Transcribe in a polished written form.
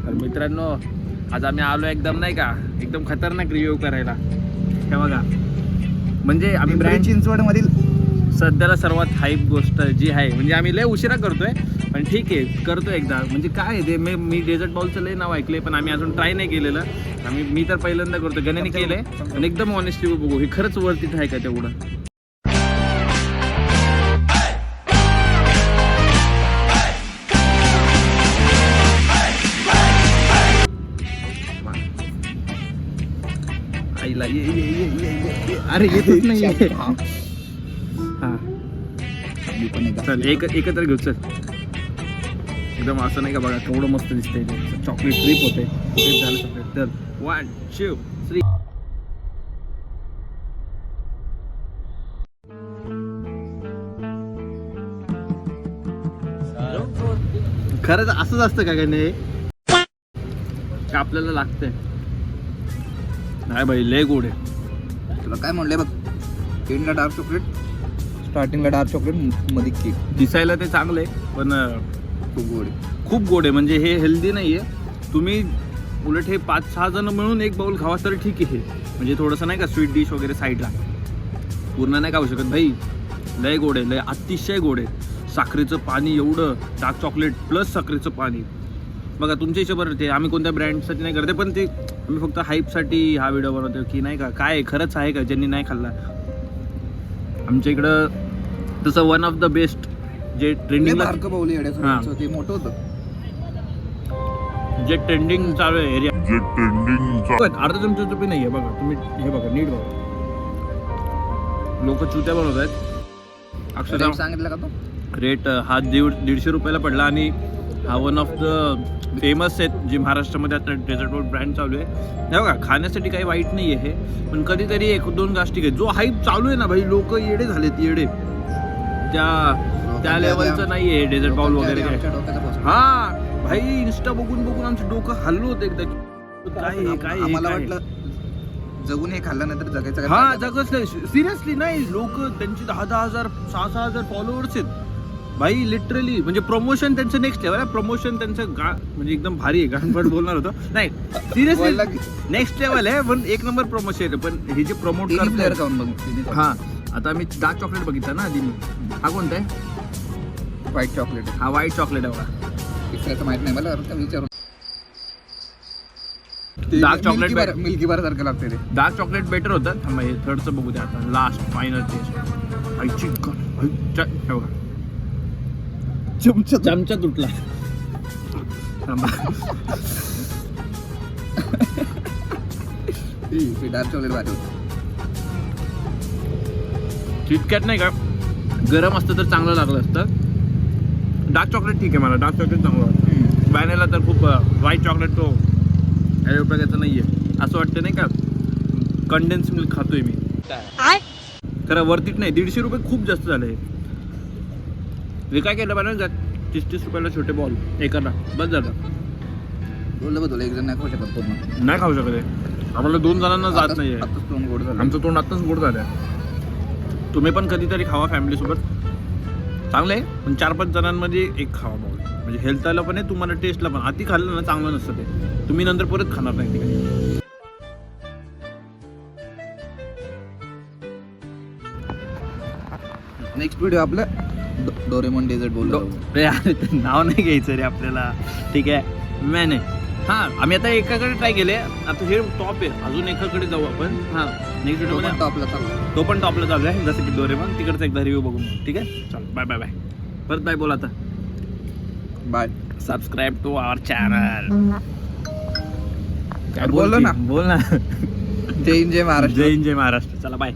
तर मित्रांनो आज आम्ही आलो एकदम नाही का एकदम खतरनाक रिव्ह्यू करायला. हे बघा म्हणजे आम्ही पिंपरी चिंचवड मधील सध्याला सर्वात हाईप गोष्ट जी आहे म्हणजे आम्ही लय उशिरा करतोय पण ठीक आहे करतो एकदा. म्हणजे काय आहे ते मी डेझर्ट बॉलचं लय नाव ऐकलंय पण आम्ही अजून ट्राय नाही केलेलं. मी तर पहिल्यांदा करतो. गण्याने केलंय पण एकदम ऑनेस्टली बघू हे खरंच वरती आहे का तेवढं. आईला ये अरे येतच नाही. हा चल एकत्र घेऊ चल. एकदम असं नाही का बघा केवढं मस्त दिसतंय. चॉकलेट ट्रिप होते झालं चॉकलेट. तर 1 2 3 खरंच असंच असतं का नाही का आपल्याला लागतंय. नाही भाई लय गोड आहे. तुला काय म्हणलंय बघ एंडला डार्क चॉकलेट स्टार्टिंगला डार्क चॉकलेट मध्ये केक. दिसायला ते चांगलं आहे पण खूप गोड आहे. म्हणजे हे हेल्दी नाही आहे. तुम्ही उलट हे 5-6 जण मिळून एक बाउल खावा तर ठीक आहे. म्हणजे थोडंसं नाही का स्वीट डिश वगैरे साईडला पूर्ण नाही खाऊ शकत भाई. लय गोड आहे लय अतिशय गोड आहे. साखरेचं पाणी एवढं डार्क चॉकलेट प्लस साखरेचं पाणी. बघा तुमच्या हिशोबावर ते आम्ही कोणत्या ब्रँडसाठी नाही करते पण ते आम्ही फक्त हाईपसाठी हा व्हिडिओ बनवतो की नाही का काय खरंच आहे का ज्यांनी नाही खाल्ला. आमच्या इकडं तसं वन ऑफ द बेस्ट जे ट्रेंडिंग ते मोठं होतं जे ट्रेंडिंग चालू आहे एरिया अर्धा चमचा चुपी नाही आहे. बघा तुम्ही हे बघा नीट बघा लोक चुत्या बनवत आहेत. अक्षरशः सांगितलं का तो रेट हा 150 रुपयाला पडला आणि हा वन ऑफ द फेमस आहेत जे महाराष्ट्रामध्ये आता डेझर्ट बोल ब्रँड चालू आहे. हे बघा खाण्यासाठी काही वाईट नाही आहे हे पण कधीतरी 1-2 गोष्टी आहे. जो हाईप चालू आहे ना भाई लोक येडे झालेत येडे. त्या लेवलचं नाही आहे डेझर्ट बाउल वगैरे काय. हा भाई इंस्टा बघून आमचं डोकं हल्लो होतं एकदा. काय आम्हाला वाटलं जगून हे खाल्लं नाही तर जगायचं. हा जगच नाही सिरियसली नाही. लोक त्यांची 10,000 6,000 फॉलोअर्स आहेत भाई लिटरली. म्हणजे प्रमोशन त्यांचं नेक्स्ट लेवल आहे. प्रमोशन त्यांचं म्हणजे एकदम भारी आहे. गाणपट बोलणार होतं नाही सिरियसली नेक्स्ट लेवल आहे पण एक नंबर प्रमोशन आहे. पण हे जे प्रमोट करतात हा आता मी डार्क चॉकलेट बघितलं ना आधी मी. हा कोणता आहे व्हाईट चॉकलेट. हा व्हाईट चॉकलेट आहे बघा. तिसऱ्याचं माहित नाही मला विचारून. डार्क चॉकलेट मिल्की बार सारखं लागते ते. डार्क चॉकलेट बेटर होतं. थांबा हे थर्डचं बघू द्या आता लास्ट फायनल टेस्ट. आई चिकन हे बघा चमचा तुटला. डार्क चॉकलेट भारी होतं. किटकॅट नाही का गरम असतं तर चांगलं लागलं असतं. डार्क चॉकलेट ठीक आहे मला डार्क चॉकलेट चांगलं वाटतं. व्हॅनिला तर खूप व्हाईट चॉकलेट तो ह्या प्रकारचं नाही आहे. असं वाटतं नाही का कंडेन्स मिल्क खातोय मी. खरं वरतीच नाही 150 रुपये खूप जास्त झाले. हे काय केलं पाहिजे 30-30 रुपयाला छोटे बॉल एकाला बस झालं. बोललं एक जण नाही खाऊ शकत पूर्ण. नाही खाऊ शकत आहे आम्हाला 2 जणांना जात नाही आहे. तोंड गोड झालं. आमचं तोंड आत्ताच गोड झालं आहे. तुम्ही पण कधीतरी खावा फॅमिलीसोबत चांगलं आहे पण 4-5 जणांमध्ये एक खावा बॉल. म्हणजे हेल्थला पण आहे तुम्हाला टेस्टला पण. अति खाल्लं ना चांगलं नसतं ते. तुम्ही नंतर परत खाणार नाही ते काही. नेक्स्ट व्हिडिओ आपलं डोरेमॉन डेझर्ट बोललो. नाव नाही घ्यायचं रे आपल्याला ठीक आहे मॅने. हां आम्ही आता एकाकडे ट्राय केले. आता हे टॉप आहे अजून एकाकडे जाऊ आपण. हां नेक्स्ट व्हिडिओ टॉपला चालू तो पण टॉपला चालू आहे जसं की डोरेमॉन. तिकडचा एकदा रिव्ह्यू बघून ठीक आहे. चल बाय बाय बाय. परत बाय बोला आता. Bye. Subscribe to our channel. काय बोललो ना बोल ना. जय हिंद जय महाराष्ट्र. जय हिंद जय महाराष्ट्र. चला बाय.